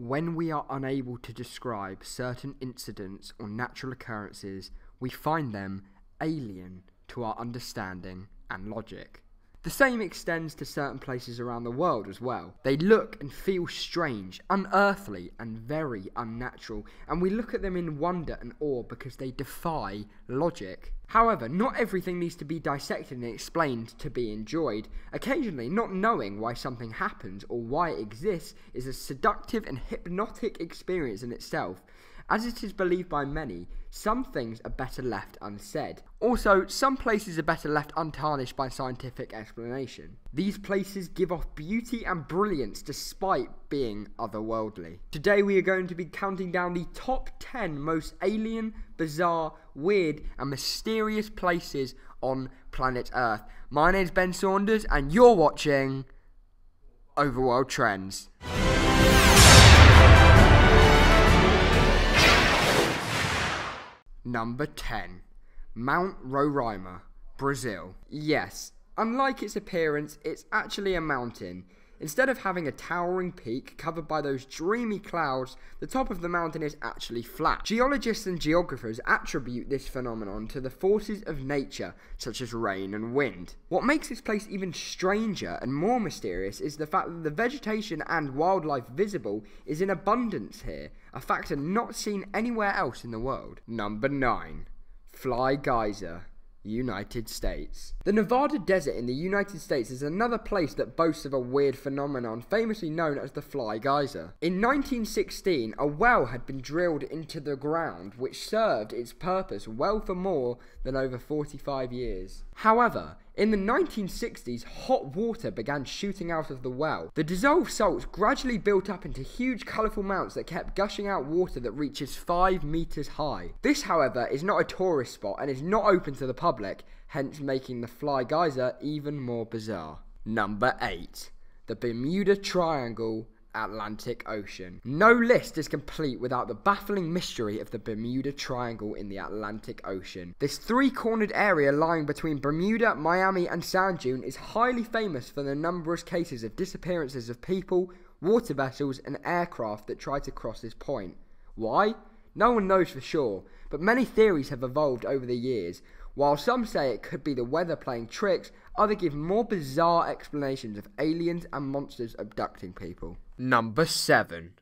When we are unable to describe certain incidents or natural occurrences, we find them alien to our understanding and logic. The same extends to certain places around the world as well. They look and feel strange, unearthly, and very unnatural, and we look at them in wonder and awe because they defy logic. However, not everything needs to be dissected and explained to be enjoyed. Occasionally, not knowing why something happens or why it exists is a seductive and hypnotic experience in itself. As it is believed by many, some things are better left unsaid. Also, some places are better left untarnished by scientific explanation. These places give off beauty and brilliance despite being otherworldly. Today we are going to be counting down the top 10 most alien, bizarre, weird and mysterious places on planet Earth. My name's Ben Saunders and you're watching OverWorldTrends. Number 10. Mount Roraima, Brazil. Yes, unlike its appearance, it's actually a mountain. Instead of having a towering peak covered by those dreamy clouds, the top of the mountain is actually flat. Geologists and geographers attribute this phenomenon to the forces of nature, such as rain and wind. What makes this place even stranger and more mysterious is the fact that the vegetation and wildlife visible is in abundance here, a factor not seen anywhere else in the world. Number 9. Fly Geyser, United States. The Nevada desert in the United States is another place that boasts of a weird phenomenon famously known as the Fly Geyser. In 1916, a well had been drilled into the ground which served its purpose well for more than over 45 years. However, in the 1960s, hot water began shooting out of the well. The dissolved salts gradually built up into huge colourful mounts that kept gushing out water that reaches 5 meters high. This, however, is not a tourist spot and is not open to the public, hence making the Fly Geyser even more bizarre. Number 8. The Bermuda Triangle, Atlantic Ocean. No list is complete without the baffling mystery of the Bermuda Triangle in the Atlantic Ocean. This three-cornered area lying between Bermuda, Miami and Sand Dune is highly famous for the numerous cases of disappearances of people, water vessels and aircraft that try to cross this point. Why? No one knows for sure, but many theories have evolved over the years. While some say it could be the weather playing tricks, others give more bizarre explanations of aliens and monsters abducting people. Number 7.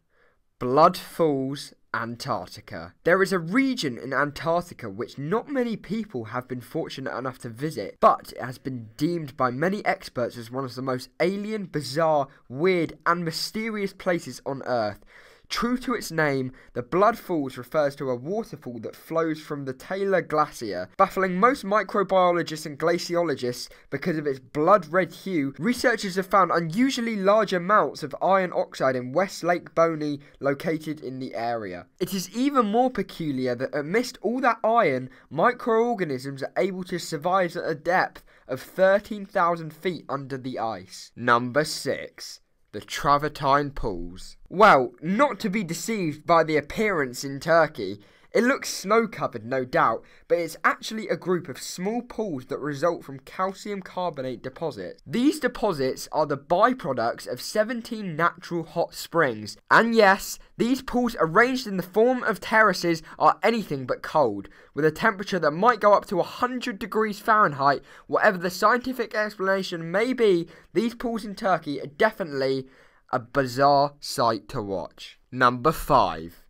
Blood Falls, Antarctica. There is a region in Antarctica which not many people have been fortunate enough to visit, but it has been deemed by many experts as one of the most alien, bizarre, weird and mysterious places on Earth. True to its name, the Blood Falls refers to a waterfall that flows from the Taylor Glacier. Baffling most microbiologists and glaciologists because of its blood-red hue, researchers have found unusually large amounts of iron oxide in West Lake Bonny, located in the area. It is even more peculiar that amidst all that iron, microorganisms are able to survive at a depth of 13,000 feet under the ice. Number 6. The Travertine Pools. Well, not to be deceived by the appearance in Turkey. It looks snow-covered, no doubt, but it's actually a group of small pools that result from calcium carbonate deposits. These deposits are the byproducts of 17 natural hot springs. And yes, these pools arranged in the form of terraces are anything but cold, with a temperature that might go up to 100 degrees Fahrenheit. Whatever the scientific explanation may be, these pools in Turkey are definitely a bizarre sight to watch. Number 5.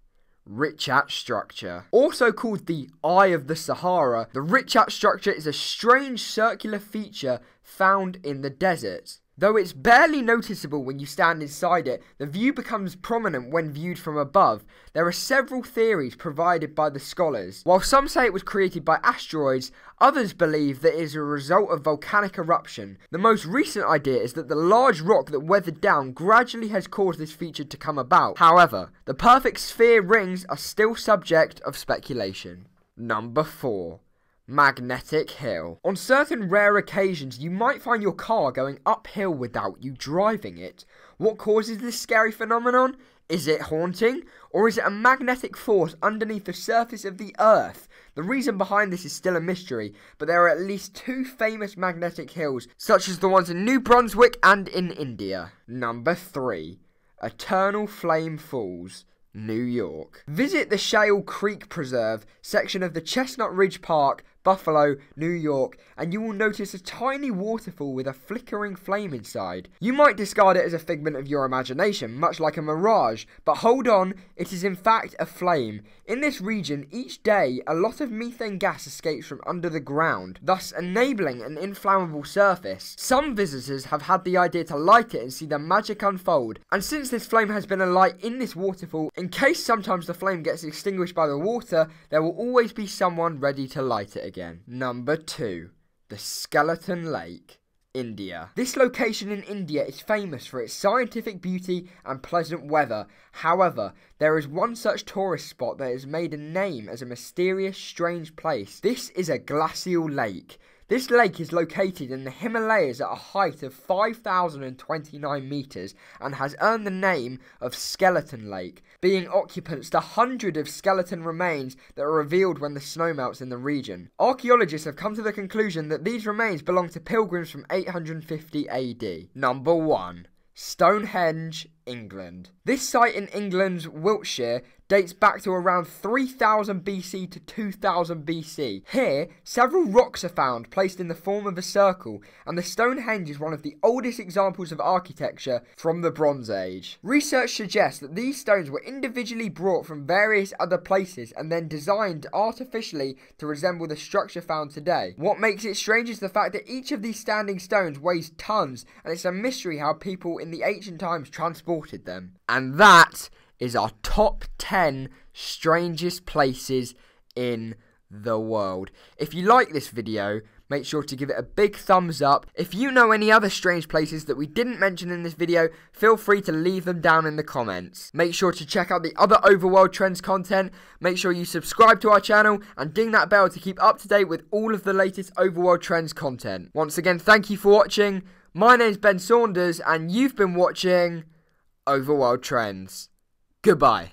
Richat Structure. Also called the Eye of the Sahara, the Richat Structure is a strange circular feature found in the desert. Though it's barely noticeable when you stand inside it, the view becomes prominent when viewed from above. There are several theories provided by the scholars. While some say it was created by asteroids, others believe that it is a result of volcanic eruption. The most recent idea is that the large rock that weathered down gradually has caused this feature to come about. However, the perfect sphere rings are still subject of speculation. Number 4. Magnetic Hill. On certain rare occasions, you might find your car going uphill without you driving it. What causes this scary phenomenon? Is it haunting? Or is it a magnetic force underneath the surface of the Earth? The reason behind this is still a mystery, but there are at least 2 famous magnetic hills, such as the ones in New Brunswick and in India. Number 3. Eternal Flame Falls, New York. Visit the Shale Creek Preserve section of the Chestnut Ridge Park, Buffalo, New York, and you will notice a tiny waterfall with a flickering flame inside. You might discard it as a figment of your imagination, much like a mirage, but hold on, it is in fact a flame. In this region, each day, a lot of methane gas escapes from under the ground, thus enabling an inflammable surface. Some visitors have had the idea to light it and see the magic unfold, and since this flame has been alight in this waterfall, in case sometimes the flame gets extinguished by the water, there will always be someone ready to light it again. Number 2. The Skeleton Lake, India. This location in India is famous for its scientific beauty and pleasant weather. However, there is one such tourist spot that has made a name as a mysterious, strange place. This is a glacial lake. This lake is located in the Himalayas at a height of 5,029 metres and has earned the name of Skeleton Lake, being occupants to hundreds of skeleton remains that are revealed when the snow melts in the region. Archaeologists have come to the conclusion that these remains belong to pilgrims from 850 AD. Number 1. Stonehenge, England. This site in England's Wiltshire dates back to around 3000 BC to 2000 BC. Here, several rocks are found placed in the form of a circle, and the Stonehenge is one of the oldest examples of architecture from the Bronze Age. Research suggests that these stones were individually brought from various other places and then designed artificially to resemble the structure found today. What makes it strange is the fact that each of these standing stones weighs tons, and it's a mystery how people in the ancient times transported them. And that is our top 10 strangest places in the world. If you like this video, make sure to give it a big thumbs up. If you know any other strange places that we didn't mention in this video, feel free to leave them down in the comments. Make sure to check out the other Overworld Trends content. Make sure you subscribe to our channel and ding that bell to keep up to date with all of the latest Overworld Trends content. Once again, thank you for watching. My name's Ben Saunders and you've been watching Overworld Trends. Goodbye.